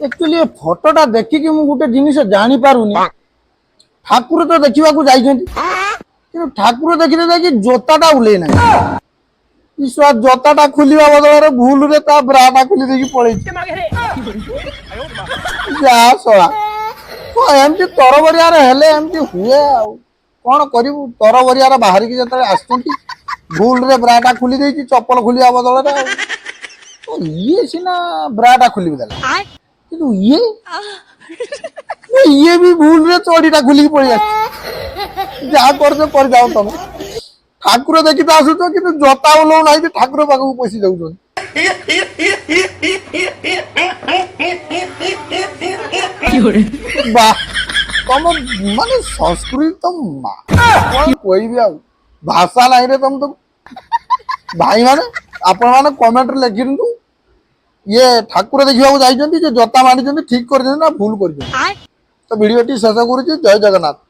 Actually फोटोटा देखिकी मु गोटे जिनिस जानी पारुनी ठाकुर तो देखा कि ठाकुर देखते देखिए जोताटा उल्ले ना ईश्वर जोताटा खुलिया बदल भूल रे ता ब्राटा खुली देखी पड़े जा सला तो एमती तरबरिया हेले एमती हुए कौन करू तरबरिया बाहर की जो आसुँच भूल रे ब्राटा खोली देती चप्पल खोलिया बदल तो ये सीना ब्राटा खोल देला कि ये भी भूल रे चोरीटा खुलिक पड़े जहाँ कर जाओ तुम ठाकुर देखी तो आसुच कि जोता ओल्लौ ना ठाकुर पाखक पशि जाऊँ तुम माने संस्कृति तुम कोई भी भाषा नहीं रे तुम तो भाई माने आपण माने कमेंट लिखि दिंतु ये ठाकुर देखा जाइए जोता मानी ठीक कर भूल कर तो वीडियो शेष करुच्ची जय जगन्नाथ।